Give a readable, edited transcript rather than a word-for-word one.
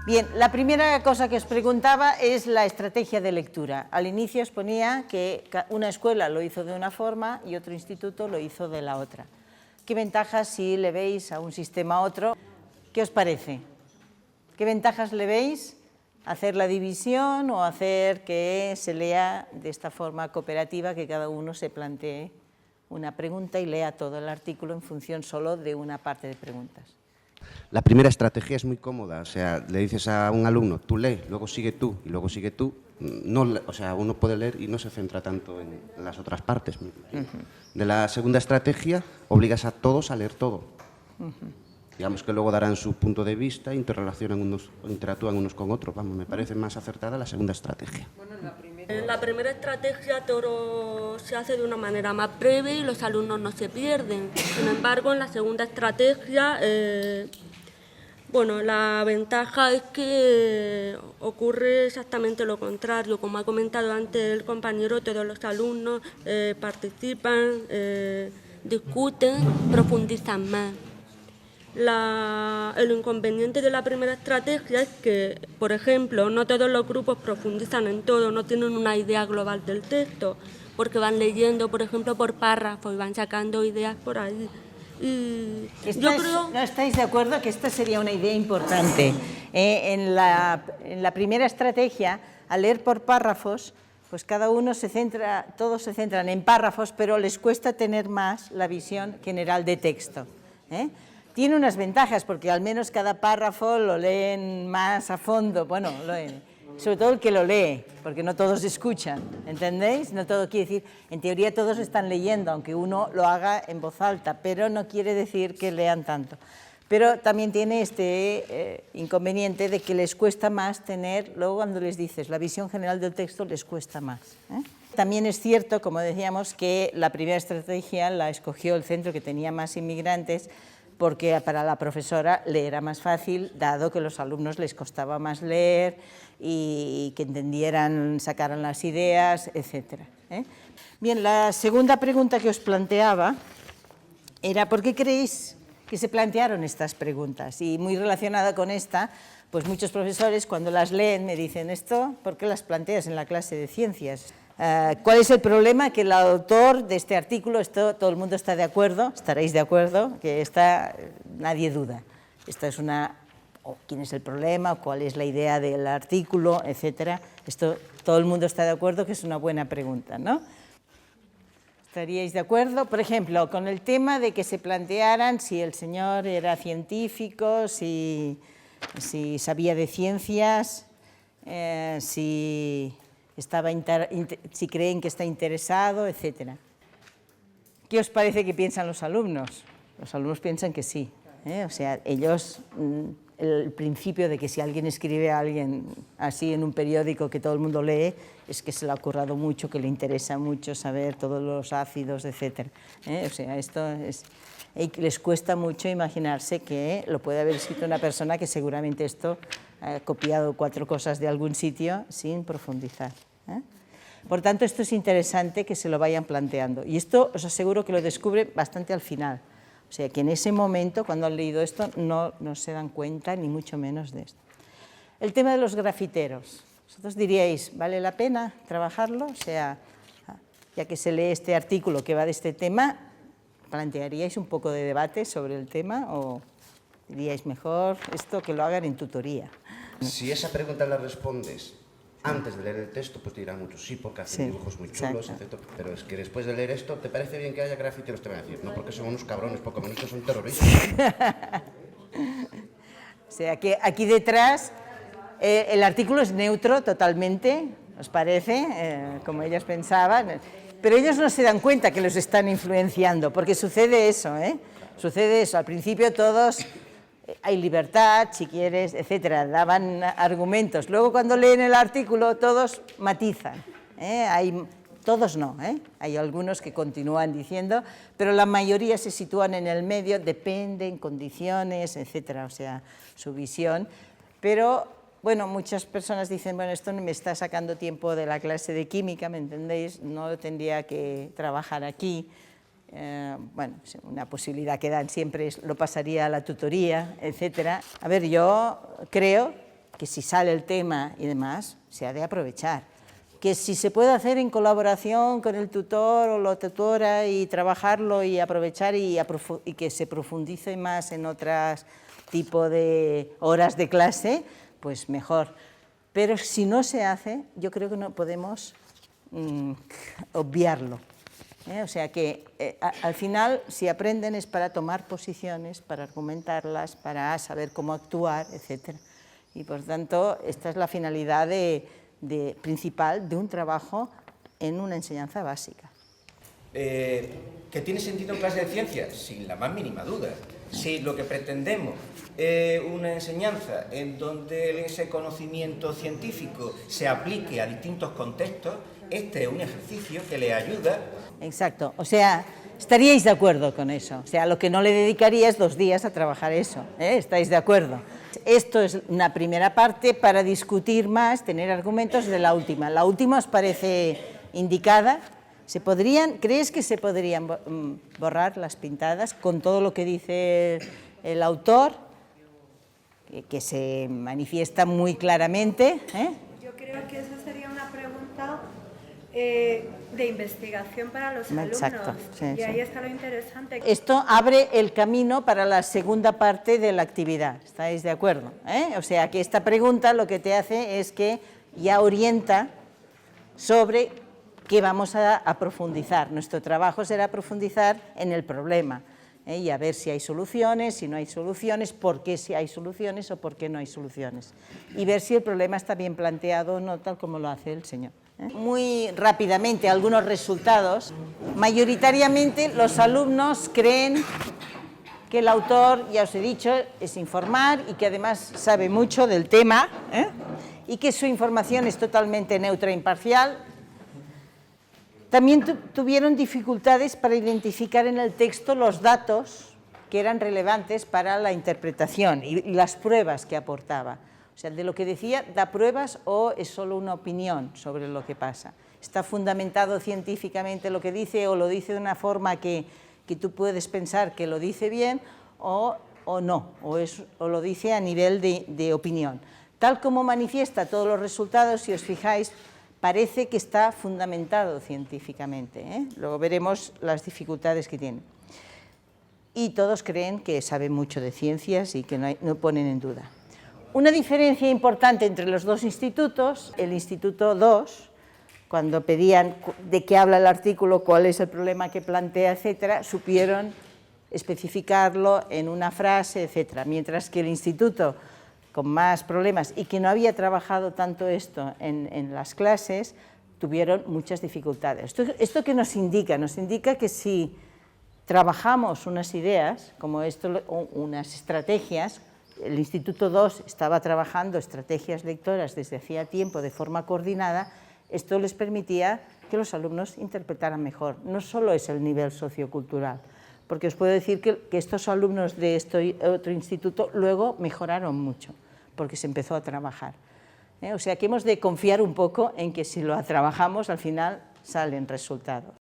Bien, la primera cosa que os preguntaba es la estrategia de lectura. Al inicio os ponía que una escuela lo hizo de una forma y otro instituto lo hizo de la otra. ¿Qué ventajas si le veis a un sistema a otro? ¿Qué os parece? ¿Qué ventajas le veis? ¿Hacer la división o hacer que se lea de esta forma cooperativa, que cada uno se plantee una pregunta y lea todo el artículo en función solo de una parte de preguntas? La primera estrategia es muy cómoda, o sea, le dices a un alumno, tú lee, luego sigue tú y luego sigue tú. No, o sea, uno puede leer y no se centra tanto en las otras partes. De la segunda estrategia, obligas a todos a leer todo. Digamos que luego darán su punto de vista, interactúan unos con otros. Vamos, me parece más acertada la segunda estrategia. En la primera estrategia todo se hace de una manera más breve y los alumnos no se pierden. Sin embargo, en la segunda estrategia, bueno, la ventaja es que ocurre exactamente lo contrario. Como ha comentado antes el compañero, todos los alumnos participan, discuten, profundizan más. El inconveniente de la primera estrategia es que, por ejemplo, no todos los grupos profundizan en todo, no tienen una idea global del texto, porque van leyendo, por ejemplo, por párrafos y van sacando ideas por ahí. Y yo creo... ¿No estáis de acuerdo que esta sería una idea importante? En la primera estrategia, al leer por párrafos, pues cada uno se centra, todos se centran en párrafos, pero les cuesta tener más la visión general de texto. Tiene unas ventajas, porque al menos cada párrafo lo leen más a fondo, bueno, sobre todo el que lo lee, porque no todos escuchan, ¿entendéis? No todo quiere decir, en teoría todos están leyendo, aunque uno lo haga en voz alta, pero no quiere decir que lean tanto. Pero también tiene este inconveniente de que les cuesta más tener, luego cuando les dices la visión general del texto, les cuesta más. También es cierto, como decíamos, que la primera estrategia la escogió el centro que tenía más inmigrantes, porque para la profesora le era más fácil, dado que a los alumnos les costaba más leer y que entendieran, sacaran las ideas, etc. Bien, la segunda pregunta que os planteaba era ¿por qué creéis que se plantearon estas preguntas? Y muy relacionada con esta, pues muchos profesores cuando las leen me dicen esto, ¿por qué las planteas en la clase de ciencias? ¿Cuál es el problema? Que el autor de este artículo, todo el mundo está de acuerdo, estaréis de acuerdo, que nadie duda. Esta es ¿quién es el problema? ¿Cuál es la idea del artículo? Etcétera. Todo el mundo está de acuerdo que es una buena pregunta, ¿no? ¿Estaríais de acuerdo? Por ejemplo, con el tema de que se plantearan si el señor era científico, si sabía de ciencias, si creen que está interesado, etc. ¿Qué os parece que piensan los alumnos? Los alumnos piensan que sí. O sea, ellos, el principio de que si alguien escribe a alguien así en un periódico que todo el mundo lee, es que se le ha currado mucho, que le interesa mucho saber todos los ácidos, etc. O sea, les cuesta mucho imaginarse que lo puede haber escrito una persona que seguramente esto ha copiado 4 cosas de algún sitio sin profundizar. Por tanto, esto es interesante que se lo vayan planteando. Y esto os aseguro que lo descubren bastante al final. O sea, que en ese momento, cuando han leído esto, no se dan cuenta ni mucho menos de esto. El tema de los grafiteros. Vosotros diríais, ¿vale la pena trabajarlo? O sea, ya que se lee este artículo que va de este tema, ¿plantearíais un poco de debate sobre el tema o diríais mejor esto que lo hagan en tutoría? Si esa pregunta la respondes antes de leer el texto, pues te dirán muchos sí, porque hacen dibujos muy chulos, etc. Pero es que después de leer esto, ¿te parece bien que haya grafiteros? Te van a decir, no, porque son unos cabrones, porque como estos son terroristas. O sea, que aquí detrás el artículo es neutro totalmente, ¿os parece? Como ellos pensaban. Pero ellos no se dan cuenta que los están influenciando, porque sucede eso, Sucede eso. Al principio todos... hay libertad, si quieres, etcétera, daban argumentos. Luego, cuando leen el artículo, todos matizan. Todos no, hay algunos que continúan diciendo, pero la mayoría se sitúan en el medio, dependen, condiciones, etcétera, o sea, su visión. Pero, bueno, muchas personas dicen, bueno, esto me está sacando tiempo de la clase de química, ¿me entendéis? No tendría que trabajar aquí. Bueno, una posibilidad que dan siempre es lo pasaría a la tutoría, etcétera. A ver, yo creo que si sale el tema y demás, se ha de aprovechar. Que si se puede hacer en colaboración con el tutor o la tutora y trabajarlo y aprovechar y que se profundice más en otros tipos de horas de clase, pues mejor. Pero si no se hace, yo creo que no podemos obviarlo. O sea que al final, si aprenden es para tomar posiciones, para argumentarlas, para saber cómo actuar, etc. Y por tanto, esta es la finalidad principal de un trabajo en una enseñanza básica. ¿Que tiene sentido en clase de ciencias? Sin la más mínima duda. Si lo que pretendemos es una enseñanza en donde ese conocimiento científico se aplique a distintos contextos, este es un ejercicio que le ayuda. Exacto, o sea, estaríais de acuerdo con eso. O sea, lo que no le dedicaría es 2 días a trabajar eso, ¿eh? ¿Estáis de acuerdo? Esto es una primera parte para discutir más, tener argumentos de la última. ¿La última os parece indicada? ¿Crees que se podrían borrar las pintadas con todo lo que dice el autor, que se manifiesta muy claramente? Yo creo que esa sería una pregunta de investigación para los alumnos. Exacto, sí, y ahí está lo interesante. Esto abre el camino para la segunda parte de la actividad, ¿estáis de acuerdo? O sea, que esta pregunta lo que te hace es que ya orienta sobre qué vamos a profundizar. Nuestro trabajo será profundizar en el problema y a ver si hay soluciones, si no hay soluciones, por qué si hay soluciones o por qué no hay soluciones. Y ver si el problema está bien planteado o no, tal como lo hace el señor. Muy rápidamente, algunos resultados. Mayoritariamente los alumnos creen que el autor, ya os he dicho, es informar y que además sabe mucho del tema, y que su información es totalmente neutra e imparcial. También tuvieron dificultades para identificar en el texto los datos que eran relevantes para la interpretación y las pruebas que aportaba. O sea, de lo que decía, ¿da pruebas o es solo una opinión sobre lo que pasa? ¿Está fundamentado científicamente lo que dice o lo dice de una forma que tú puedes pensar que lo dice bien o no, o lo dice a nivel de opinión? Tal como manifiesta todos los resultados, si os fijáis, parece que está fundamentado científicamente, Luego veremos las dificultades que tiene. Y todos creen que saben mucho de ciencias y que no ponen en duda. Una diferencia importante entre los dos institutos, el Instituto 2, cuando pedían de qué habla el artículo, cuál es el problema que plantea, etcétera, supieron especificarlo en una frase, etcétera, mientras que el instituto con más problemas y que no había trabajado tanto esto en las clases, tuvieron muchas dificultades. ¿Esto qué nos indica? Nos indica que si trabajamos unas ideas, como esto, unas estrategias, el Instituto 2 estaba trabajando estrategias lectoras desde hacía tiempo de forma coordinada, esto les permitía que los alumnos interpretaran mejor. No solo es el nivel sociocultural, porque os puedo decir que estos alumnos de este otro instituto luego mejoraron mucho, porque se empezó a trabajar. O sea que hemos de confiar un poco en que si lo trabajamos al final salen resultados.